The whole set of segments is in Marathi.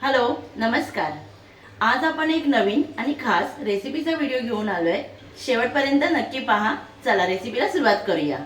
हॅलो नमस्कार। आज आपण एक नवीन आणि खास रेसिपीचा व्हिडिओ घेऊन आलोय। शेवटपर्यंत नक्की पहा। चला रेसिपीला सुरुवात करूया।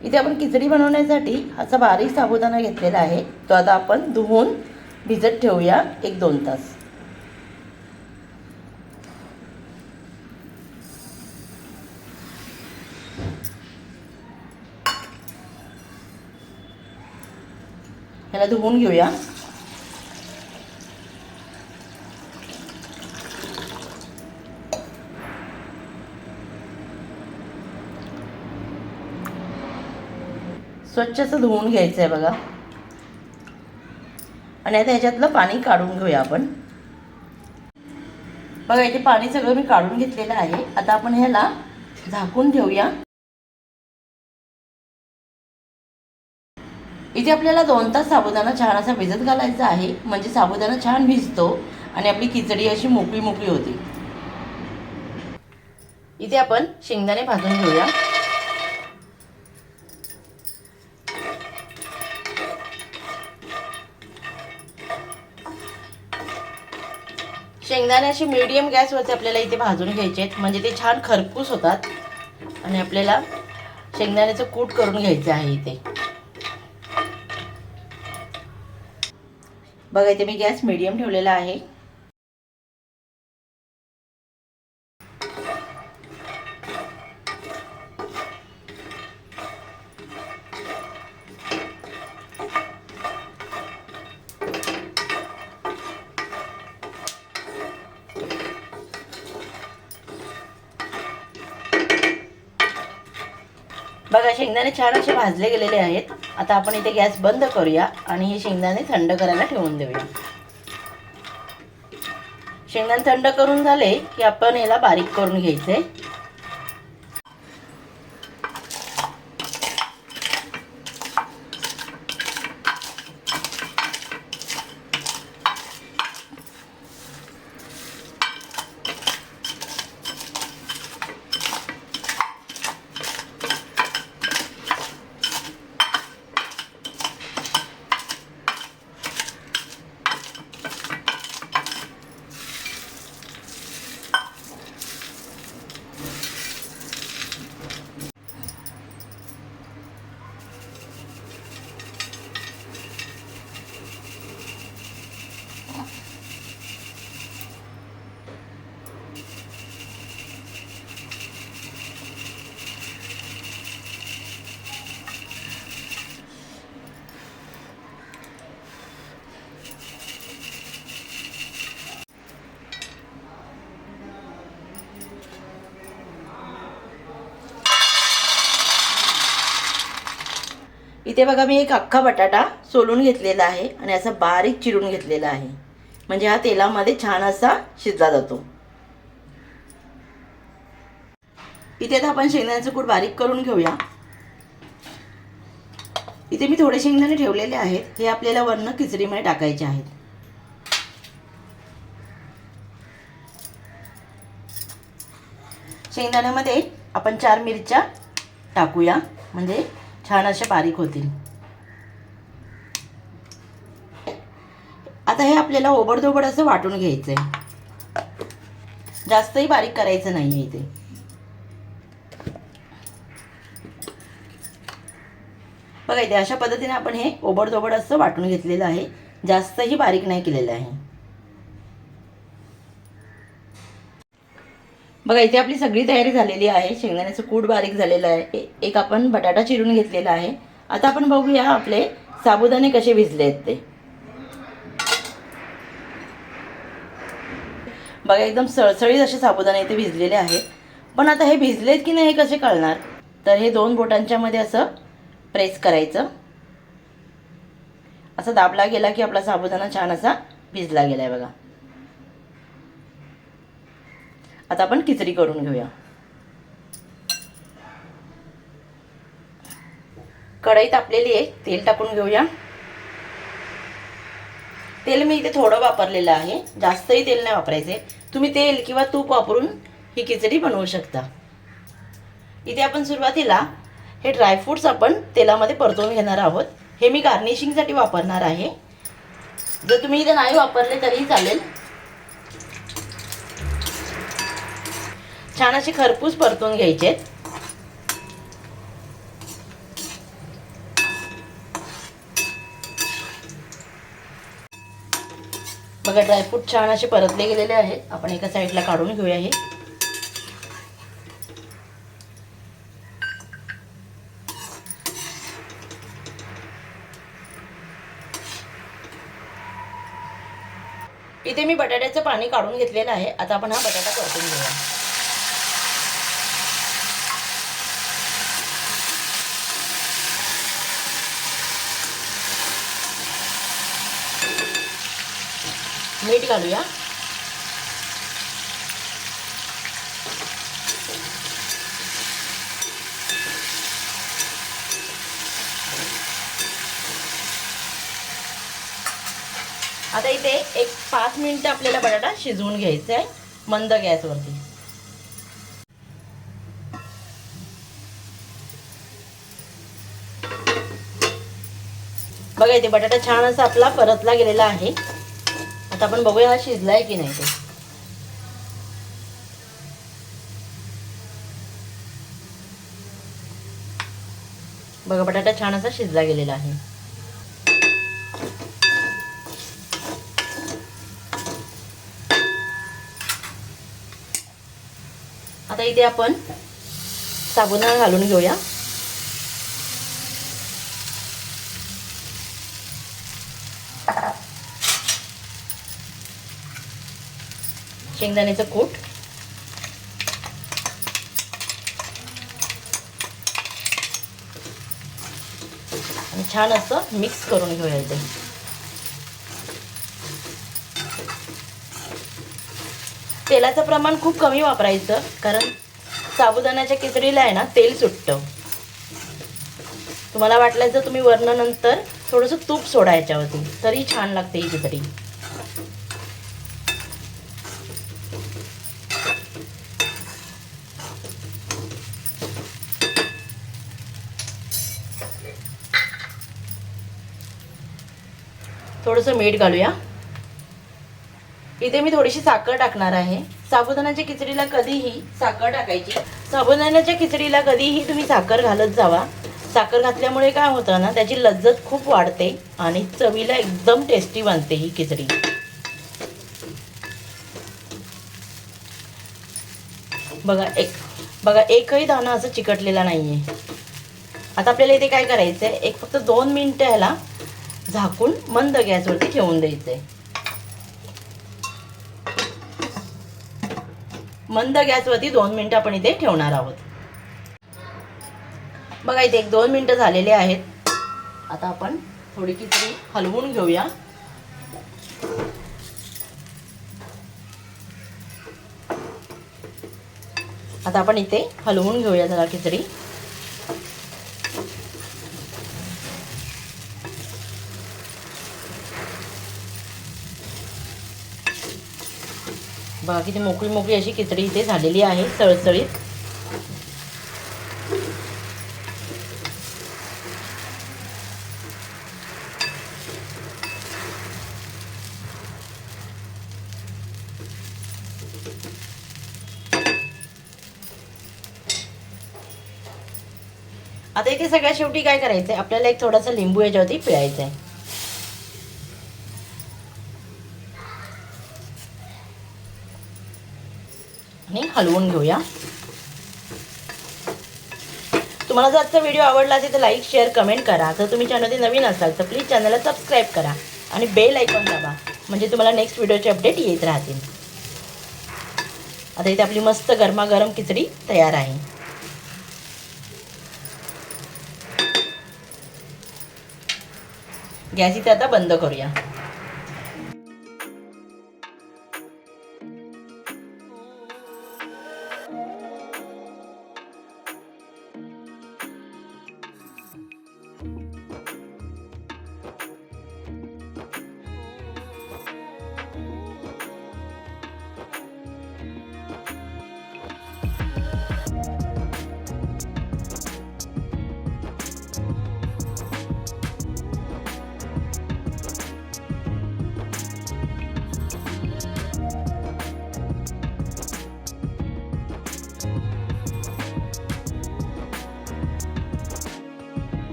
इथे आपण खिचडी बनवण्यासाठी असा बारीक साबुदाणा घेतलेला आहे। तो आता आपण धुवून भिजत ठेवूया 1-2 तास। ह्याला धुवून घेऊया। स्वच्छ असं धुवून घ्यायचं आहे बघा। आणि आता ह्याच्यातलं पाणी काढून घेऊया आपण। बघा इथे पाणी सगळं मी काढून घेतलेलं आहे। आता आपण ह्याला झाकून ठेवूया। इथे आपल्याला 2 तास साबुदाणा छान असा भिजत घालायचा आहे, म्हणजे साबुदाणा छान भिजतो आणि आपली खिचडी अशी मोकळी मोकळी होते। इथे आपण शेंगदाणे भाजून घेऊया। शेंगदाणे असे मीडियम गॅसवरती आपल्याला इथे भाजून घ्यायचे आहेत, म्हणजे ते छान खरपूस होतात। आणि आपल्याला शेंगदाण्याचं कूट करून घ्यायचं आहे इथे। बघा इथे मी गॅस मीडियम ठेवलेला आहे। बघा शेंगदाणे छान असे भाजले गेलेले आहेत। आता आपण इथे गॅस बंद करूया आणि हे शेंगदाणे थंड करायला ठेवून देऊया। शेंगदाणे थंड करून झाले की आपण याला बारीक करून घ्यायचे। इथे बघा मी एक अख्खा बटाटा सोलून घेतलेला आहे आणि असा बारीक चिरून घेतलेला आहे, म्हणजे हा तेलामध्ये छान असा शिजला जातो। इथे आता आपण शेंगदाण्याचं कूट बारीक करून घेऊया। इथे मी थोडे शेंगदाणे ठेवलेले आहेत, हे आपल्याला वरनं खिचडीमध्ये टाकायचे आहेत। शेंगदाण्यामध्ये आपण 4 मिरच्या टाकूया, म्हणजे छान अशा बारीक होतील। आता हे आपल्याला ओबडधोबड असं वाटून घ्यायचंय, जास्तही बारीक करायचं नाहीये इथे। बघा इथे अशा पद्धतीने आपण हे ओबडधोबड असं वाटून घेतलेलं आहे, जास्तही बारीक नाही केलेलं आहे। बघा इथे आपली सगळी तयारी झालेली आहे। शेंगदाण्याचं कूट बारीक झालेलं आहे, एक आपण बटाटा चिरून घेतलेला आहे। आता आपण बघूया आपले साबुदाणे कसे भिजले आहेत ते। बघा एकदम सळसळीत असे साबुदाणे इथे भिजलेले आहेत। पण आता हे भिजलेत की नाही हे कसे कळणार, तर हे 2 बोटांच्या मध्ये असं प्रेस करायचं। असा दाबला गेला की आपला साबुदाणा छान असा भिजला गेलाय बघा। आता आपण खिचडी करून घेऊया। कढई तापलेली आहे, तेल टाकून घेऊया. तेल मी इथे थोडं वापरलेलं आहे, जास्तही तेल नाही वापरायचे. तुम्ही तेल किंवा तूप वापरून ही खिचडी बनवू शकता. इथे आपण सुरुवातीला हे ड्रायफ्रूट्स आपण तेलामध्ये परतवून घेणार आहोत. हे मी गार्निशिंगसाठी वापरणार आहे. जर तुम्ही इथे नाही वापरले तरीही चालेल. छान असे खरपूस परतून घ्यायचे. बघा ड्रायफ्रूट छान असे परतले गेलेले आहेत. आपण एका साईडला काढून घेऊया. हे इथे मी बटाट्याचं पाणी काढून घेतलेलं आहे. आता आपण हा बटाटा परतून घेऊया. मीठ घालूया. आता इथे एक 5 मिनिटं आपल्याला बटाटा शिजवून घ्यायचा आहे मंद गॅसवरती. बघा इथे बटाटा छान असा आपला परतला गेलेला आहे. आता आपण बघूया हा शिजलाय की नाही ते. बघा बटाटा छान असा शिजला गेलेला आहे. आता इथे आपण साबुदाणा घालून घेऊया. शेंगदाण्याचं कूट, आणि छान असं मिक्स करून घेऊया. इथे तेलाचं प्रमाण खूप कमी वापरायचं, कारण साबुदाण्याच्या खिचडीला आहे ना तेल सुटतं. तुम्हाला वाटलं तर तुम्ही वरनं नंतर थोडंसं तूप सोडा याच्यावरती, तरी छान लागते ही खिचडी. थोडंसं मीठ घालूया. इथे मी थोडीशी साखर टाकणार आहे. साबुदाण्याच्या खिचडीला कधीही साखर टाकायची. साबुदाण्याच्या खिचडीला कधीही तुम्ही साखर घालत जावा. साखर घातल्यामुळे काय होतं ना, त्याची लज्जत खूप वाढते आणि चवीला एकदम टेस्टी बनते ही खिचडी. बघा एकही दाणा असं चिकटलेला नाहीये. आता आपल्याला इथे काय करायचंय, एक फक्त 2 मिनिटं ह्याला झाकून मंद गॅसवरती ठेवून द्यायचंय. मंद गॅसवरती 2 मिनिटं आपण इथे ठेवणार आहोत. बघा इथे 1-2 मिनिटं झालेले आहेत. आता आपण थोडी खिचडी हलवून घेऊया. आता आपण इथे हलवून घेऊया जरा खिचडी. बघा किती मोकळी मोकळी अशी खिचडी इथे झालेली आहे, सळसळीत. आता इथे सगळ्यात शेवटी काय करायचंय, आपल्याला एक थोडासा लिंबू याच्यावरती पिळायचा आहे. आणि हलवून घेऊया. तुम्हाला जर आजचा व्हिडिओ आवडला असेल तर लाईक शेअर कमेंट करा. जर तुम्ही चॅनलमध्ये नवीन असाल तर प्लीज चॅनलला सबस्क्राईब करा आणि बेल आयकॉन दाबा, म्हणजे तुम्हाला नेक्स्ट व्हिडिओचे अपडेट येत राहतील. आता इथे आपली मस्त गरमागरम खिचडी तयार आहे. गॅस इथे आता बंद करूया.